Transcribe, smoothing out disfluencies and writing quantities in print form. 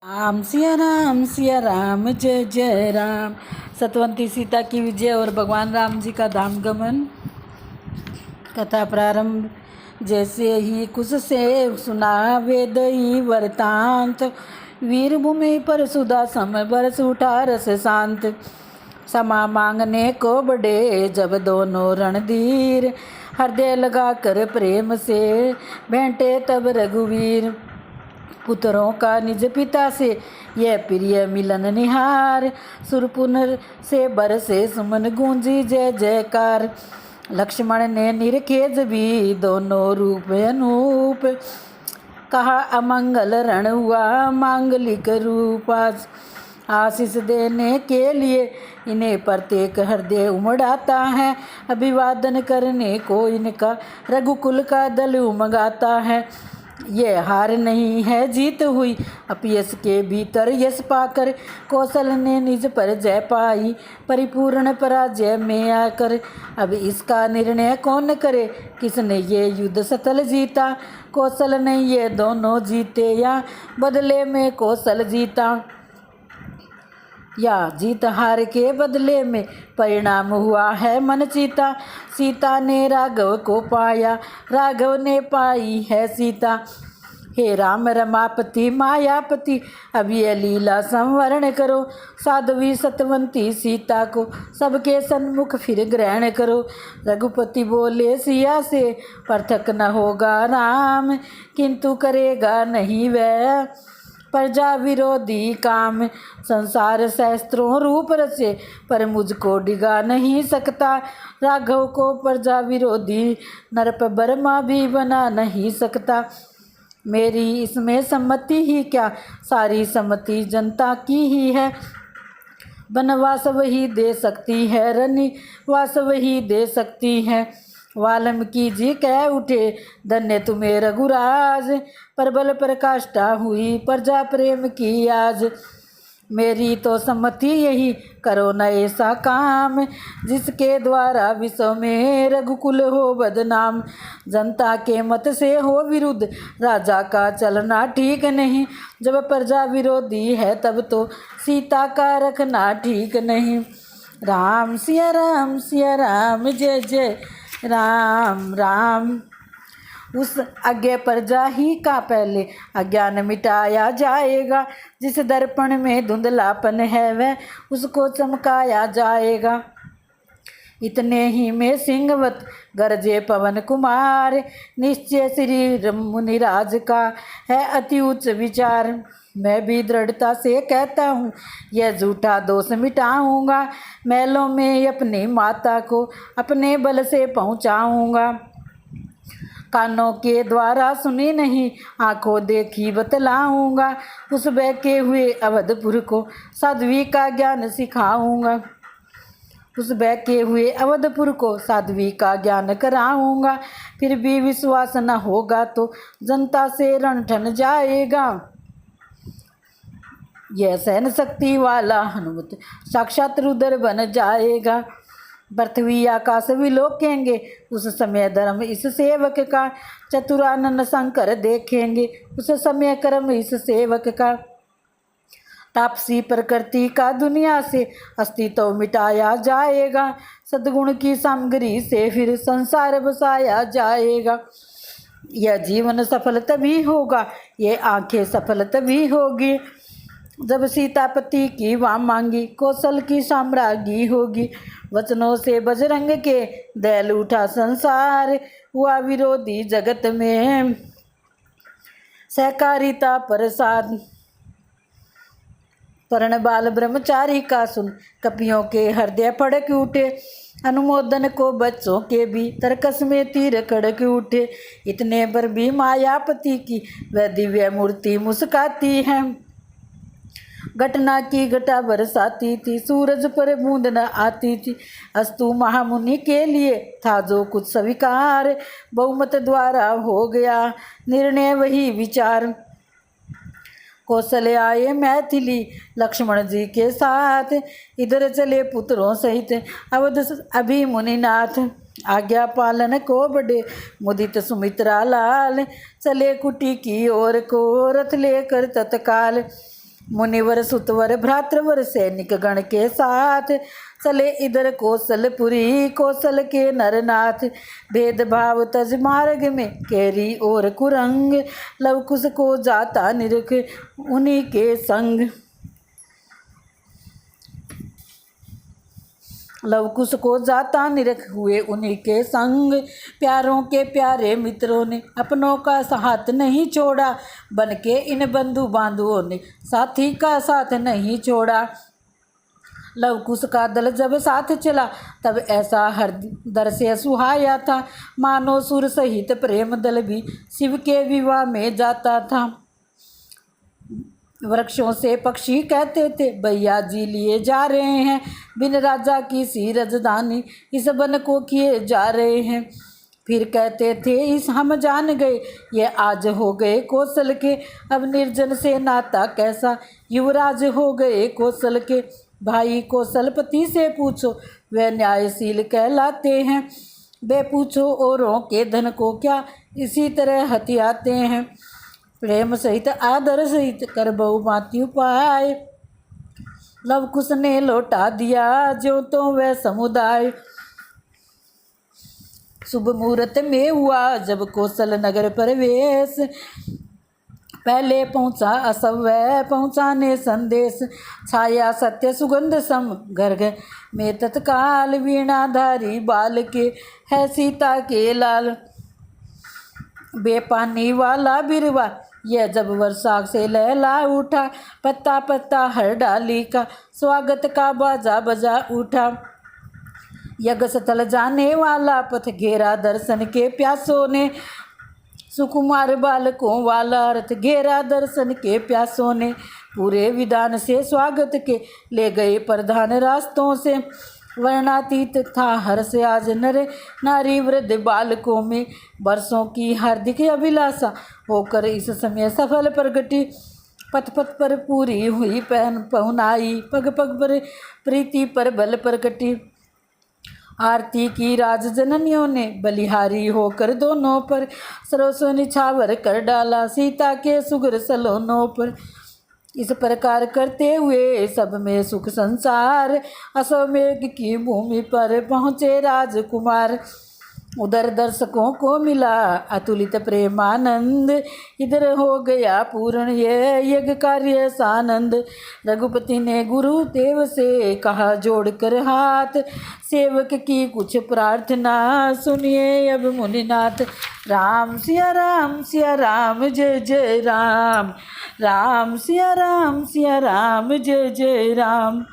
सिया राम जय जय राम। सतवंती सीता की विजय और भगवान राम जी का धाम गमन। कथा प्रारंभ। जैसे ही कुछ से सुना वेदई वृतांत, वीर भूमि पर सुधा समय बरस उठा रस शांत। क्षमा मांगने को बड़े जब दोनों रणधीर, हृदय लगा कर प्रेम से भेंटे तब रघुवीर। पुत्रों का निज पिता से यह प्रिय मिलन निहार, सुरपुनर से बरसे सुमन गूंजी जय जयकार। लक्ष्मण ने निरखेज भी दोनों रूप अनूप, कहा अमंगल रण हुआ मांगलिक रूप। आज आशीष देने के लिए इन्हें प्रत्येक हृदय उमड़ाता है, अभिवादन करने को इनका रघुकुल का दल उमगाता है। ये हार नहीं है जीत हुई, अपयश के भीतर यश पाकर कौशल ने निज पर जय पाई, परिपूर्ण पराजय में आकर। अब इसका निर्णय कौन करे, किसने ये युद्ध सतल जीता। कौशल ने ये दोनों जीते या बदले में कौशल जीता, या जीत हार के बदले में परिणाम हुआ है मन चीता। सीता ने राघव को पाया, राघव ने पाई है सीता। हे राम रमापति मायापति, अब ये लीला संवरण करो। साध्वी सतवंती सीता को सबके सन्मुख फिर ग्रहण करो। रघुपति बोले सिया से, पृथक न होगा राम, किंतु करेगा नहीं वह प्रजा विरोधी काम। संसार सहस्त्रों रूप रचे, पर मुझको डिगा नहीं सकता। राघव को प्रजा विरोधी नरप बर्मा भी बना नहीं सकता। मेरी इसमें सम्मति ही क्या, सारी सम्मति जनता की ही है। वनवास वही दे सकती है, रनिवास वही दे सकती है। वाल्मीकि जी कह उठे, धन्य तुम्हें रघुराज, प्रबल प्रकाष्ठा हुई प्रजा प्रेम की आज। मेरी तो सम्मति यही, करो न ऐसा काम, जिसके द्वारा विश्व में रघुकुल हो बदनाम। जनता के मत से हो विरुद्ध, राजा का चलना ठीक नहीं। जब प्रजा विरोधी है तब तो सीता का रखना ठीक नहीं। राम सिया राम जय जय राम राम। उस अज्ञे प्रजा ही का पहले अज्ञान मिटाया जाएगा। जिस दर्पण में धुंधलापन है वह उसको चमकाया जाएगा। इतने ही में सिंहवत गरजे पवन कुमार, निश्चय श्री मुनिराज का है अति उच्च विचार। मैं भी दृढ़ता से कहता हूँ, यह झूठा दोष मिटाऊंगा। महलों में अपनी माता को अपने बल से पहुँचाऊंगा। कानों के द्वारा सुनी नहीं, आंखों देखी बतलाऊंगा। उस बहके हुए अवधपुर को साध्वी का ज्ञान सिखाऊंगा। उस बहके हुए अवधपुर को साध्वी का ज्ञान कराऊंगा। फिर भी विश्वास न होगा तो जनता से रण ठन जाएगा। यह सहन शक्ति वाला हनुमत साक्षात रुद्र बन जाएगा। पृथ्वी आकाश विलोकेंगे, उस समय धर्म इस सेवक का। चतुरानन शंकर देखेंगे, उस समय कर्म इस सेवक का। तापसी प्रकृति का दुनिया से अस्तित्व मिटाया जाएगा। सद्गुण की सामग्री से फिर संसार बसाया जाएगा। यह जीवन सफल तभी होगा, ये आंखें सफल तभी होगी, जब सीतापति की वाम मांगी कौशल की साम्राज्ञी होगी। वचनों से बजरंग के दैल उठा संसार, हुआ विरोधी जगत में सहकारिता प्रसाद। पर्ण बाल ब्रह्मचारी का सुन कपियों के हृदय फड़क उठे। अनुमोदन को बच्चों के भी तरकस में तीर कड़क उठे। इतने पर भी मायापति की वह दिव्य मूर्ति मुस्काती है। घटना की घटा बरसाती थी, सूरज पर बूंद न आती थी। अस्तु महामुनि के लिए था जो कुछ स्वीकार, बहुमत द्वारा हो गया निर्णय वही विचार। कौशल आए मैथिली लक्ष्मण जी के साथ, इधर चले पुत्रों सहित अवध अभिमुनिनाथ। आज्ञा पालन को बड़े मुदित सुमित्रा लाल, चले कुटी की ओर को रथ लेकर तत्काल। मुनिवर सुतवर भ्रातृवर सैनिक गण के साथ चले इधर कौशलपुरी कौशल के नरनाथ। भेदभाव तज मार्ग में कैरी और कुरंग लवकुश को जाता निरख उन्हीं के संग। लवकुश को जाता निरख हुए उन्हीं के संग। प्यारों के प्यारे मित्रों ने अपनों का हाथ नहीं छोड़ा बन के इन बंधु बांधुओं ने साथी का साथ नहीं छोड़ा। लवकुश का दल जब साथ चला तब ऐसा हृदय से सुहाया था मानो सुर सहित प्रेम दल भी शिव के विवाह में जाता था। वृक्षों से पक्षी कहते थे भैया जी लिए जा रहे हैं बिन राजा की सी राजधानी इस वन को किए जा रहे हैं। फिर कहते थे इस हम जान गए ये आज हो गए कौशल के अब निर्जन से नाता कैसा युवराज हो गए कौशल के। भाई कौशलपति से पूछो वे न्यायशील कहलाते हैं वे पूछो औरों के धन को क्या इसी तरह हथियाते हैं। प्रेम सहित आदर सहित कर बहुमाती उपाय लवकुश ने लौटा दिया जो तो वह समुदाय। शुभ मुहूर्त में हुआ जब कौशल नगर प्रवेश पहले पहुँचा असव्य पहुँचाने संदेश। छाया सत्य सुगंध सम गर्ग में तत्काल वीणाधारी बाल के है सीता के लाल। बेपानी वाला बिरवा यह जब वर्षा से लहला उठा पत्ता पत्ता हर डाली का स्वागत का बाजा बजा उठा। यज्ञ स्थल जाने वाला पथ घेरा दर्शन के प्यासों ने सुकुमार बालकों वाला रथ घेरा दर्शन के प्यासों ने। पूरे विधान से स्वागत के ले गए प्रधान रास्तों से वर्णातीत था हर्ष आज नर नारी वृद्ध बालकों में। वर्षों की हार्दिक अभिलाषा होकर इस समय सफल प्रगति पथ पथ पर पूरी हुई पहुनाई पग पग पर प्रीति पर बल प्रकटी। आरती की राज जननियों ने बलिहारी होकर दोनों पर सरसों निछावर कर डाला सीता के सुगर सलोनों पर। इस प्रकार करते हुए सब में सुख संसार अश्वमेघ की भूमि पर पहुँचे राजकुमार। उधर दर्शकों को मिला अतुलित प्रेमानंद इधर हो गया पूर्ण ये यज्ञ कार्य सानंद। रघुपति ने गुरुदेव से कहा जोड़कर हाथ सेवक की कुछ प्रार्थना सुनिए अब मुनिनाथ। राम सिया राम जय जय राम राम सिया राम जय जय राम।